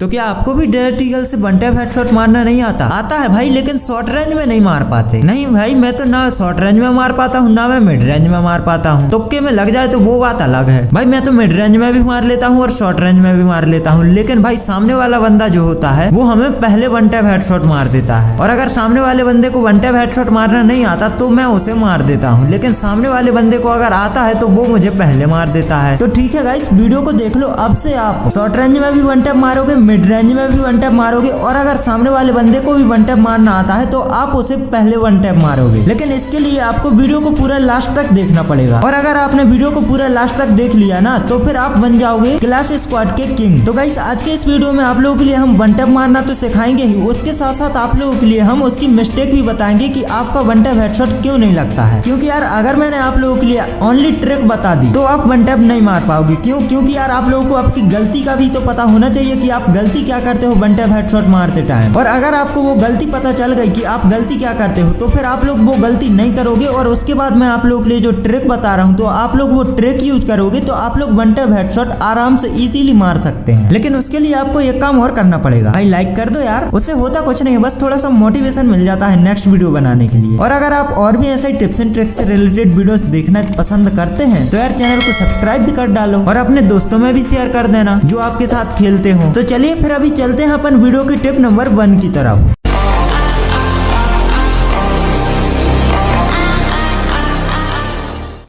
तो क्या आपको भी डेजर्ट ईगल से वन टैप हेडशॉट मारना नहीं आता? आता है भाई, लेकिन शॉर्ट रेंज में नहीं मार पाते। नहीं भाई, मैं तो ना शॉर्ट रेंज में मार पाता हूँ ना मैं मिड रेंज में मार पाता हूँ। तुक्के में लग जाए तो वो बात अलग है भाई। मैं तो मिड रेंज में भी मार लेता हूँ और शॉर्ट रेंज में भी मार लेता हूँ, लेकिन भाई सामने वाला बंदा जो होता है वो हमें पहले वन टैप हेडशॉट मार देता है। और अगर सामने वाले बंदे को वन टैप हेडशॉट मारना नहीं आता तो मैं उसे मार देता हूँ, लेकिन सामने वाले बंदे को अगर आता है तो वो मुझे पहले मार देता है। तो ठीक है गाइस, वीडियो को देख लो। अब से आप शॉर्ट रेंज में भी वन टैप मारोगे, मिड रेंज में भी वन टैप मारोगे, और अगर सामने वाले बंदे को भी वन टैप मारना आता है तो आप उसे पहले वन टैप मारोगे। लेकिन इसके लिए आपको वीडियो को पूरा लास्ट तक देखना पड़ेगा, और अगर आपने वीडियो को पूरा लास्ट तक देख लिया ना तो फिर आप बन जाओगे क्लैश स्क्वाड के किंग। तो गाइस, आज के इस वीडियो में आप लोगों के लिए हम वन टैप मारना तो सिखाएंगे ही, उसके साथ साथ आप लोगों के लिए हम उसकी मिस्टेक भी बताएंगे कि आपका वन टैप हेडशॉट क्यों नहीं लगता है। क्योंकि यार अगर मैंने आप लोगों के लिए ओनली ट्रिक बता दी तो आप वन टैप नहीं मार पाओगे। क्यों? क्योंकि यार आप लोगों को आपकी गलती का भी तो पता होना चाहिए कि आप गलती क्या करते हो वन टैप हेडशॉट मारते टाइम। और अगर आपको वो गलती पता चल गई कि आप गलती क्या करते हो तो फिर आप लोग वो गलती नहीं करोगे, और उसके बाद मैं आप लोगों के लिए जो ट्रिक बता रहा हूँ तो आप लोग वो ट्रिक यूज करोगे तो आप लोग वन टैप हेडशॉट आराम से इजीली मार सकते हैं। लेकिन उसके लिए आपको एक काम और करना पड़ेगा भाई, लाइक कर दो यार। उससे होता कुछ नहीं, बस थोड़ा सा मोटिवेशन मिल जाता है नेक्स्ट वीडियो बनाने के लिए। और अगर आप और भी ऐसे टिप्स एंड ट्रिक्स से रिलेटेड वीडियोस देखना पसंद करते हैं तो यार चैनल को सब्सक्राइब भी कर डालो और अपने दोस्तों में भी शेयर कर देना जो आपके साथ खेलते हो। तो चलिए फिर अभी चलते हैं अपन वीडियो की टिप नंबर 1 की तरफ।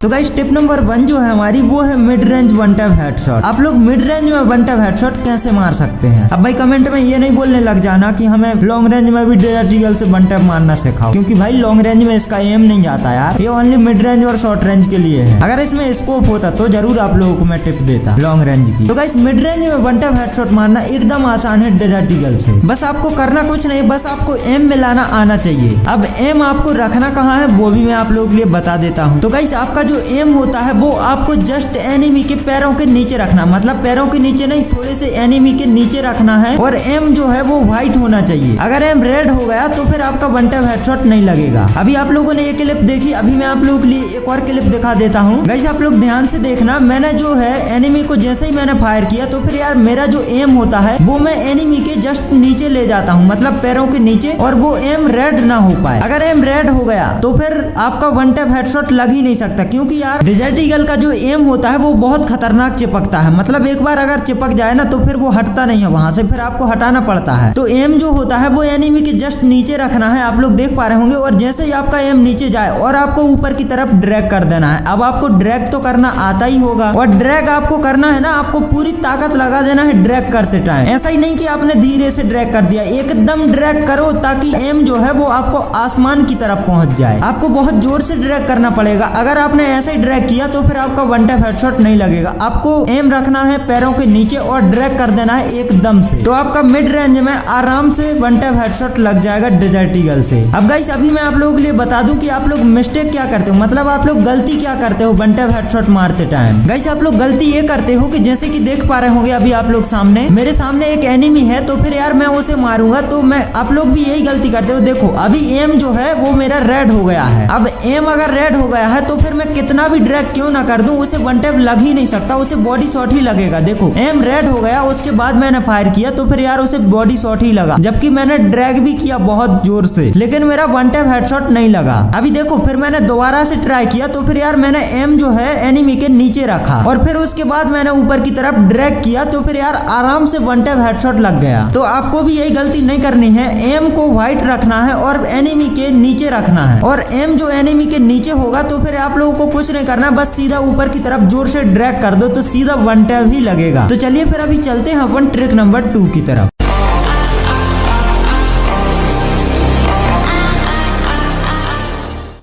तो गाइस, टिप नंबर 1 जो है हमारी वो है mid range one tap headshot. आप लोग मिड रेंज में वन टैप हेडशॉट कैसे मार सकते हैं? अब भाई कमेंट में ये नहीं बोलने लग जाना कि हमें लॉन्ग रेंज में भी डेजर्ट ईगल से वन टैप मारना सिखाओ, क्योंकि भाई लॉन्ग रेंज में इसका एम नहीं जाता यार, ये ओनली मिड रेंज और शॉर्ट रेंज के लिए है। अगर इसमें स्कोप होता तो जरूर आप लोगों को मैं टिप देता लॉन्ग रेंज की। तो गाइस, मिड रेंज में वन टैप हेडशॉट मारना एकदम आसान है डेजर्ट ईगल से। बस आपको करना कुछ नहीं, बस आपको एम मिलाना आना चाहिए। अब एम आपको रखना कहाँ है वो भी मैं आप लोगों के लिए बता देता हूँ। तो गाइस, आपका जो एम होता है वो आपको जस्ट एनिमी के पैरों के नीचे रखना, मतलब पैरों के नीचे नहीं, थोड़े से एनिमी के नीचे रखना है। और एम जो है वो व्हाइट होना चाहिए। अगर एम रेड हो गया तो फिर आपका वन टैप हेडशॉट नहीं लगेगा। अभी आप लोगों ने ये क्लिप देखी, अभी मैं आप लोगों के लिए एक और क्लिप दिखा देता हूँ। गाइस, आप लोग ध्यान से देखना, मैंने जो है एनिमी को जैसे ही मैंने फायर किया तो फिर यार मेरा जो एम होता है वो मैं एनिमी के जस्ट नीचे ले जाता हूँ, मतलब पैरों के नीचे, और वो एम रेड ना हो पाए। अगर एम रेड हो गया तो फिर आपका वन टैप हेडशॉट लग ही नहीं सकता, क्योंकि यार डेजर्ट ईगल का जो एम होता है वो बहुत खतरनाक चिपकता है। मतलब एक बार अगर चिपक जाए ना तो फिर वो हटता नहीं है वहां से, फिर आपको हटाना पड़ता है। तो एम जो होता है वो एनिमी के जस्ट नीचे रखना है, आप लोग देख पा रहे होंगे। और जैसे ही आपका एम नीचे जाए और आपको ऊपर की तरफ ड्रैग कर देना है। अब आपको ड्रैग तो करना आता ही होगा, और ड्रैग आपको करना है ना, आपको पूरी ताकत लगा देना है ड्रैग करते टाइम। ऐसा ही नहीं कि आपने धीरे से ड्रैग कर दिया, एकदम ड्रैग करो ताकि एम जो है वो आपको आसमान की तरफ पहुंच जाए। आपको बहुत जोर से ड्रैग करना पड़ेगा। अगर आपने ऐसे ही ड्रैग किया तो फिर आपका वन टैप हेडशॉट नहीं लगेगा। आपको एम रखना है पैरों के नीचे और ड्रैग कर देना है एकदम से, तो आपका मिड रेंज में आराम से वन टैप हेडशॉट लग जाएगा डेजर्ट ईगल से। अब गाइस, अभी मैं आप लोगों के लिए बता दूं कि आप लोग मिस्टेक क्या करते हो, मतलब आप लोग गलती क्या करते हो वन टैप हेडशॉट मारते टाइम। गाइस, आप लोग गलती ये करते हो कि जैसे कि देख पा रहे होंगे अभी आप लोग सामने, मेरे सामने एक एनिमी है, तो फिर यार मैं उसे मारूंगा, तो मैं आप लोग भी यही गलती करते हो। देखो अभी एम जो है वो मेरा रेड हो गया है। अब एम अगर रेड हो गया है तो फिर मैं कितना भी ड्रैग क्यों ना कर दूं, उसे वन टैप लग ही नहीं सकता, उसे बॉडी शॉट ही लगेगा। देखो एम रेड हो गया, उसके बाद मैंने फायर किया तो फिर यार उसे बॉडी शॉट ही लगा, जबकि मैंने ड्रैग भी किया बहुत जोर से, लेकिन मेरा वन टैप हेडशॉट नहीं लगा। अभी देखो फिर मैंने दोबारा से ट्राई किया तो फिर यार मैंने एम जो है एनिमी के नीचे रखा, और फिर उसके बाद मैंने ऊपर की तरफ ड्रैग किया तो फिर यार आराम से वन टैप हेडशॉट लग गया। तो आपको भी यही गलती नहीं करनी है, एम को व्हाइट रखना है और एनिमी के नीचे रखना है। और एम जो एनिमी के नीचे होगा तो फिर आप लोगों को कुछ नहीं करना, बस सीधा ऊपर की तरफ जोर से ड्रैग कर दो तो सीधा वन टैप ही लगेगा। तो चलिए फिर अभी चलते हैं अपन ट्रिक नंबर 2 की तरफ।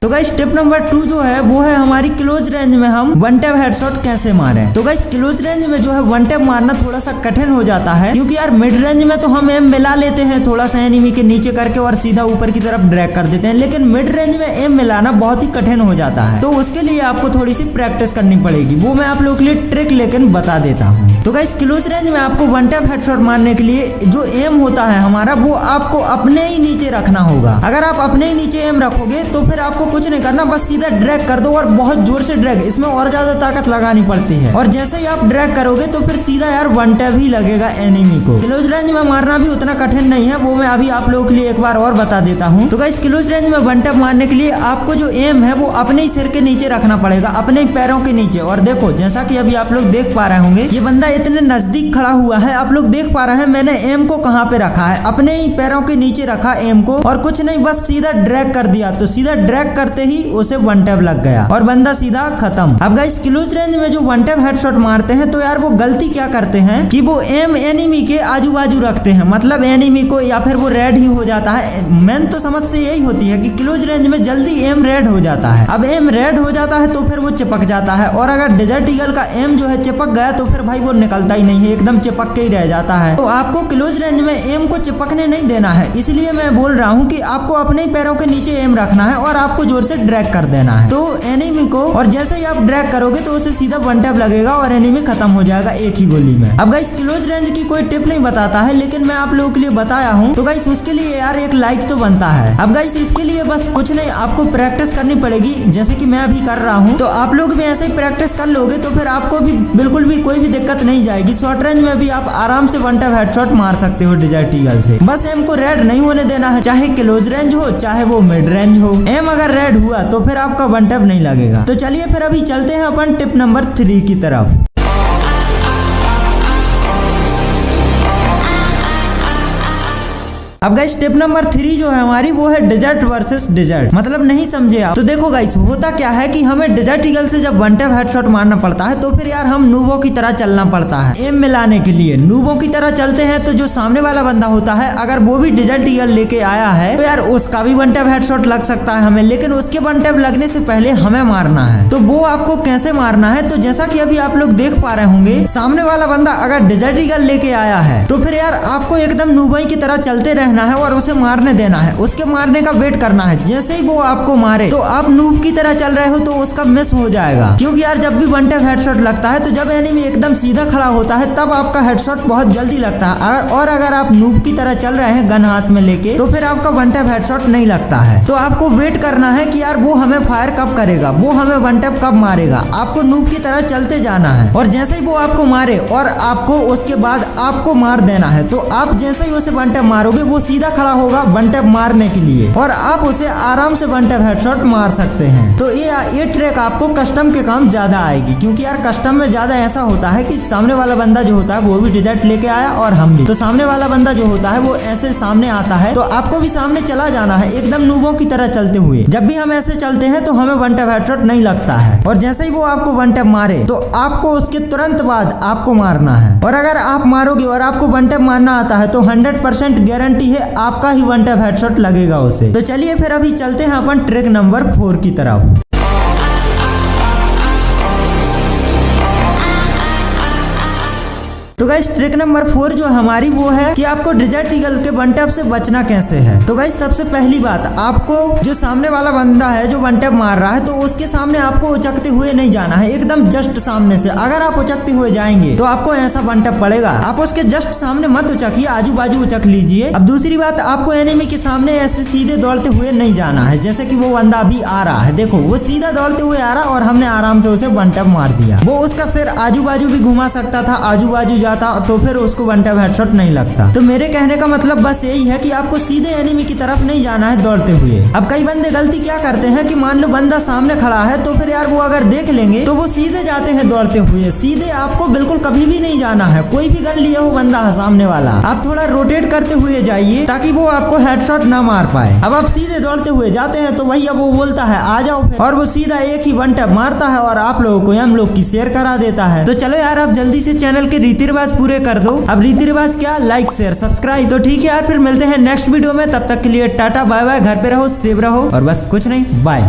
तो गाइस, टिप नंबर 2 जो है वो है हमारी क्लोज रेंज में हम वन टैप हेडशॉट कैसे मारे। तो गाइस, क्लोज रेंज में जो है वन टैप मारना थोड़ा सा कठिन हो जाता है, क्योंकि यार मिड रेंज में तो हम एम मिला लेते हैं थोड़ा सा एनिमी के नीचे करके और सीधा ऊपर की तरफ ड्रैग कर देते हैं, लेकिन मिड रेंज में एम मिलाना बहुत ही कठिन हो जाता है। तो उसके लिए आपको थोड़ी सी प्रैक्टिस करनी पड़ेगी, वो मैं आप लोगों के लिए ट्रिक लेकिन बता देता हूँ। तो गाइस क्लोज रेंज में आपको वन टैप हेडशॉट मारने के लिए जो एम होता है हमारा, वो आपको अपने ही नीचे रखना होगा। अगर आप अपने ही नीचे एम रखोगे तो फिर आपको कुछ नहीं करना, बस सीधा ड्रैग कर दो और बहुत जोर से ड्रैग, इसमें और ज्यादा ताकत लगानी पड़ती है। और जैसे ही आप ड्रैग करोगे तो फिर सीधा यार वन टैप ही लगेगा एनिमी को। क्लोज रेंज में मारना भी उतना कठिन नहीं है, वो मैं अभी आप लोगों के लिए एक बार और बता देता हूँ। तो गाइस क्लोज रेंज में वन टैप मारने के लिए आपको जो एम है वो अपने ही सिर के नीचे रखना पड़ेगा, अपने ही पैरों के नीचे। और देखो जैसा कि अभी आप लोग देख पा रहे होंगे, ये बंदा इतने नजदीक खड़ा हुआ है, आप लोग देख पा रहे हैं मैंने एम को कहाँ पे रखा है, अपने ही पैरों के नीचे रखा एम को, और कुछ नहीं बस सीधा ड्रैग कर दिया। तो सीधा ड्रैग करते ही उसे वन टैप लग गया और बंदा सीधा खत्म। अब गाइस क्लोज रेंज में जो वन टैप हेडशॉट मारते हैं तो यार वो गलती क्या करते हैं कि वो एम एनिमी के आजू बाजू रखते हैं, मतलब एनिमी को, या फिर वो रेड ही हो जाता है। मेन तो समस्या यही होती है कि क्लोज रेंज में जल्दी एम रेड हो जाता है। अब एम रेड हो जाता है तो फिर वो चिपक जाता है, और अगर डेजर्ट ईगल का एम जो है चिपक गया तो फिर भाई वो निकलता ही नहीं है, एकदम चिपक के ही रह जाता है। तो आपको क्लोज रेंज में एम को चिपकने नहीं देना है, इसलिए मैं बोल रहा हूँ कि आपको अपने ही पैरों के नीचे एम रखना है और आपको जोर से ड्रैग कर देना है तो एनिमी को, और जैसे ही आप ड्रैग करोगे तो उसे सीधा वन टैप लगेगा और एनिमी खत्म हो जाएगा एक ही गोली में। अब गाइस क्लोज रेंज की कोई टिप नहीं बताता है, लेकिन मैं आप लोगों के लिए बताया हूँ, तो गाइस उसके लिए यार एक लाइक तो बनता है। अब गाइस इसके लिए बस कुछ नहीं, आपको प्रैक्टिस करनी पड़ेगी, जैसे कि मैं अभी कर रहा हूँ। तो आप लोग भी ऐसे ही प्रैक्टिस कर लोगे तो फिर आपको भी बिल्कुल भी कोई भी दिक्कत नहीं जाएगी। शॉर्ट रेंज में भी आप आराम से वन टैप हेडशॉट मार सकते हो डेजर्ट ईगल से। बस एम को रेड नहीं होने देना है, चाहे क्लोज रेंज हो चाहे वो मिड रेंज हो। एम अगर रेड हुआ तो फिर आपका वन टैप नहीं लगेगा। तो चलिए फिर अभी चलते हैं अपन टिप नंबर 3 की तरफ। अब गाइस स्टेप नंबर 3 जो है हमारी वो है डेजर्ट वर्सेस डेजर्ट, मतलब नहीं समझे आप। तो देखो गाइस होता क्या है कि हमें डेजर्ट ईगल से जब वन टैप हेडशॉट मारना पड़ता है तो फिर यार हम नूबो की तरह चलना पड़ता है। एम मिलाने के लिए नूबो की तरह चलते हैं तो जो सामने वाला बंदा होता है अगर वो भी डेजर्ट ईगल लेके आया है तो यार उसका भी वन टैप हेडशॉट लग सकता है हमें, लेकिन उसके वन टैप लगने से पहले हमें मारना है। तो वो आपको कैसे मारना है, तो जैसा कि अभी आप लोग देख पा रहे होंगे, सामने वाला बंदा अगर डेजर्ट ईगल लेके आया है तो फिर यार आपको एकदम नूबो की तरह चलते रहना है और उसे मारने देना है, उसके मारने का वेट करना है। जैसे ही वो आपको मारे तो आप नूब की तरह चल रहे हो तो उसका मिस हो जाएगा, क्योंकि यार जब भी वन टैप हेडशॉट लगता है तो जब एनिमी एकदम सीधा खड़ा होता है तब आपका हेडशॉट बहुत जल्दी लगता है, और अगर आप नूब की तरह चल रहे हैं गन हाथ में लेके तो फिर आपका वन टैप हेडशॉट नहीं लगता है। तो आपको वेट करना है कि यार वो हमें फायर कब करेगा, वो हमें वन टैप कब मारेगा। आपको नूब की तरह चलते जाना है और जैसे ही वो आपको मारे और आपको उसके बाद आपको मार देना है, तो आप जैसे ही उसे वन टैप मारोगे वो सीधा खड़ा होगा वन टैप मारने के लिए और आप उसे आराम से वन टैप हेडशॉट मार सकते हैं। तो ये ट्रिक आपको कस्टम के काम ज्यादा आएगी, क्योंकि यार कस्टम में ज्यादा ऐसा होता है कि सामने वाला बंदा जो होता है वो भी डेजर्ट लेके आया और हम भी, तो सामने वाला बंदा जो होता है वो ऐसे सामने आता है तो आपको भी सामने चला जाना है एकदम नूबों की तरह चलते हुए। जब भी हम ऐसे चलते हैं तो हमें वन टैप हेडशॉट नहीं लगता है, और जैसे ही वो आपको वन टैप मारे तो आपको उसके तुरंत बाद आपको मारना है। और अगर आप मारोगे और आपको वन टैप मारना आता है तो 100% गारंटी है आपका ही वन टैप हेडशॉट लगेगा उसे। तो चलिए फिर अभी चलते हैं अपन ट्रिक नंबर 4 की तरफ। तो गाइस ट्रिक नंबर 4 जो हमारी वो है कि आपको डेजर्ट ईगल के वन टैप से बचना कैसे है। तो गाइस सबसे पहली बात, आपको जो सामने वाला बंदा है जो वन टैप मार रहा है तो उसके सामने आपको उचकते हुए नहीं जाना है, एकदम जस्ट सामने से। अगर आप उचकते हुए जाएंगे तो आपको ऐसा वन टैप पड़ेगा, आप उसके जस्ट सामने मत उचकिए, आजू बाजू उचक लीजिए। अब दूसरी बात, आपको एनिमी के सामने ऐसे सीधे दौड़ते हुए नहीं जाना है, जैसे कि वो बंदा अभी आ रहा है, देखो वो सीधा दौड़ते हुए आ रहा और हमने आराम से उसे वन टैप मार दिया। वो उसका सिर आजू बाजू भी घुमा सकता था, आजू बाजू जाता तो फिर उसको वन टैप हेडशॉट नहीं लगता। तो मेरे कहने का मतलब बस यही है कि आपको सीधे एनिमी की तरफ नहीं जाना है दौड़ते हुए। अब कई बंदे गलती क्या करते हैं कि मान लो बंदा सामने खड़ा है तो फिर यार वो अगर देख लेंगे तो वो सीधे जाते हैं दौड़ते हुए। सीधे आपको बिल्कुल कभी भी नहीं जाना है, कोई भी गन लिए हो बंदा है सामने वाला, आप थोड़ा रोटेट करते हुए जाइए ताकि वो आपको हेडशॉट ना मार पाए। अब आप सीधे दौड़ते हुए जाते हैं तो भैया वो बोलता है आ जाओ, और वो सीधा एक ही वन टैप मारता है और आप लोगों को हम लोग की शेयर करा देता है। तो चलो यार आप जल्दी से चैनल के रीति रिवाज पूरे कर दो। अब रीति रिवाज क्या, लाइक शेयर सब्सक्राइब। तो ठीक है यार, फिर मिलते हैं नेक्स्ट वीडियो में, तब तक के लिए टाटा बाय बाय, घर पे रहो, सेव रहो, और बस कुछ नहीं, बाय।